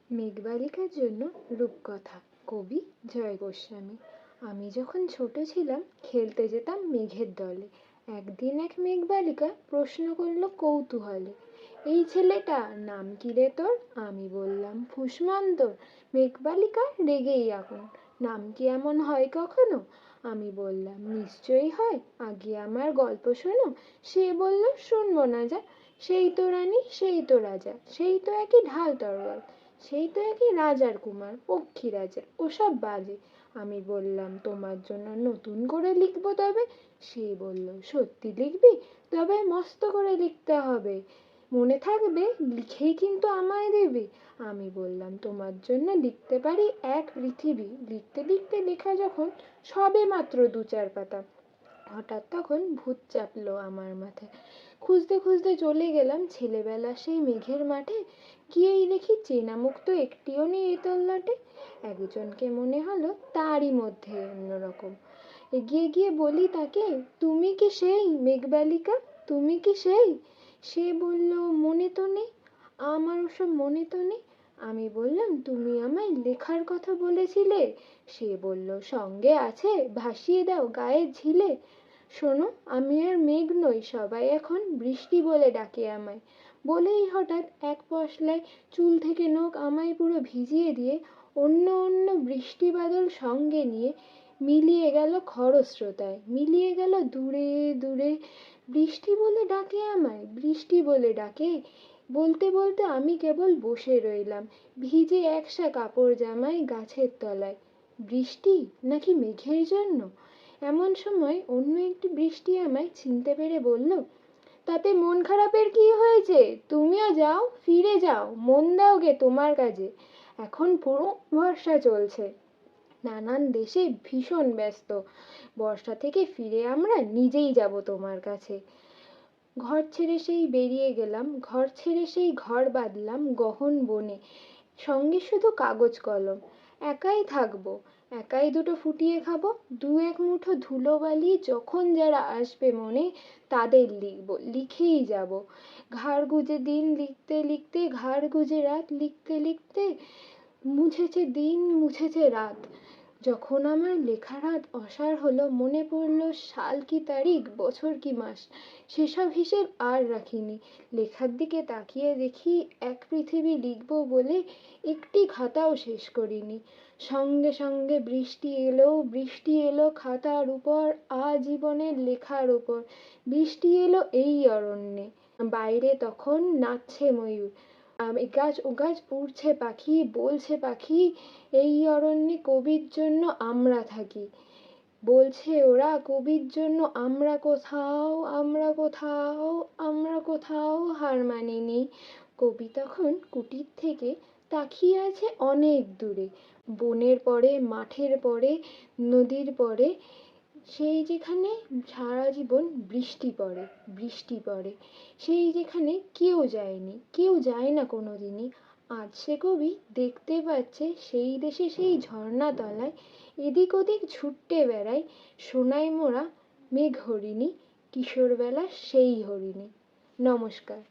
মেঘবালিকার জন্য রূপকথা। কবি জয় গোস্বামী। আমি যখন ছোট ছিলাম খেলতে যেতাম মেঘের দলে। একদিন এক মেঘবালিকা প্রশ্ন করল কৌতূহলে, এই ছেলেটার নাম কি রে তোর? আমি বললাম ফুসমন্তর। মেঘবালিকা রেগেই আগুন, নাম কি এমন হয় কখনো? আমি বললাম নিশ্চয়ই হয়, আগে আমার গল্প শোনো। সে বলল শুনবো না যা, সেই তো রানী সেই তো রাজা, সেই তো একই ঢাল তরোয়াল, সেই তো একই রাজার কুমার পক্ষী রাজা, ওসব বাজে। আমি বললাম তোমার জন্য নতুন করে লিখবো তবে। সে বলল সত্যি লিখবি? তবে মস্ত করে লিখতে হবে, মনে থাকবে, লিখেই কিন্তু আমায় দেবে। আমি বললাম তোমার জন্য লিখতে পারি এক পৃথিবী। লিখতে লিখতে লেখা যখন সবে মাত্র 2-4 পাতা, হঠাৎ তখন ভূত চাপলো আমার মাথায়। খুঁজতে খুঁজতে চলে গেলাম ছেলেবেলা সেই মেঘের মাঠে। গিয়েই দেখি চেনা মুখ তো একটিও নেই এ তল্লাটে। একজনকে মনে হলো তারই মধ্যে অন্যরকম। এগিয়ে গিয়ে বলি তাকে, তুমি কি সেই মেঘবালিকা? তুমি কি সেই? সে বলল মনে তো নেই, আমার ওসব মনে তো নেই। আমি বললাম তুমি আমায় লেখার কথা বলেছিলে। সে বলল সঙ্গে আছে, ভাসিয়ে দাও গায়ের ঝিলে। শোনো, আমি আর মেঘ নই, সবাই এখন বৃষ্টি বলে ডাকে আমায়। বলেই হঠাৎ এক পশলায় চুল থেকে নখ আমায় পুরো ভিজিয়ে দিয়ে অন্য অন্য বৃষ্টি বাদল সঙ্গে নিয়ে মিলিয়ে গেল খরস্রোতায়, মিলিয়ে গেল দূরে দূরে। বৃষ্টি বলে ডাকে আমায়, বৃষ্টি বলে ডাকে। বলতে বলতে আমি কেবল বসে রইলাম ভিজে একসা কাপড় জামায় গাছের তলায়। বৃষ্টি নাকি মেঘের জন্য? এমন সময় অন্য একটি বৃষ্টি আমায় চিনতে পেরে বলল, তাতে মন খারাপের কি হয়েছে? তুমিও যাও, ফিরে যাও, মন দাও গে তোমার কাজে। এখন পুরো বর্ষা চলছে, নানান দেশে ভীষণ ব্যস্ত। বর্ষা থেকে ফিরে আমরা নিজেই যাব তোমার কাছে। ঘর ছেড়ে সেই বেরিয়ে গেলাম, ঘর ছেড়ে সেই ঘর বাঁধলাম গহন বনে, সঙ্গে শুধু কাগজ কলম। একাই থাকবো, একাই দুটো ফুটিয়ে খাবো, 2-1 মুঠো ধুলোবালি যখন যারা আসবে মনে তাদের লিখবো, লিখেই যাব। ঘাড় গুজে দিন লিখতে লিখতে, ঘাড় গুজে রাত লিখতে লিখতে, মুছেছে দিন মুছেছে রাত। যখন আমার লেখার হাত অসাড় হলো, মনে পড়লো সাল কি তারিখ, বছর কি মাস, সেসব হিসেব আর রাখিনি। লেখার দিকে তাকিয়ে দেখি এক পৃথিবী লিখবো বলে একটি খাতাও শেষ করিনি। সঙ্গে সঙ্গে বৃষ্টি এলো, বৃষ্টি এলো খাতার উপর, আজীবনের লেখার উপর। বৃষ্টি এলো এই অরণ্যে, বাইরে তখন নাচছে ময়ূর, এগাছ ওগাছ উড়ছে পাখি, বলছে পাখি এই অরণ্যে কবির জন্য আমরা থাকি। বলছে ওরা কবির জন্য আমরা কোথাও, আমরা কোথাও, আমরা কোথাও হার মানিনি। কবি তখন কুটির থেকে তাকিয়ে আছে অনেক দূরে, বনের পরে, মাঠের পরে, নদীর পরে, সেই যেখানে সারা জীবন বৃষ্টি পড়ে, বৃষ্টি পড়ে, সেই যেখানে কেউ যায়নি, কেউ যায় না কোনোদিনই। আজ সে কবি দেখতে পাচ্ছে সেই দেশে সেই ঝর্ণা তলায় এদিক ওদিক ছুটে বেড়ায় সোনায় মোড়া মেঘ হরিণী, কিশোরবেলা সেই হরিণী। নমস্কার।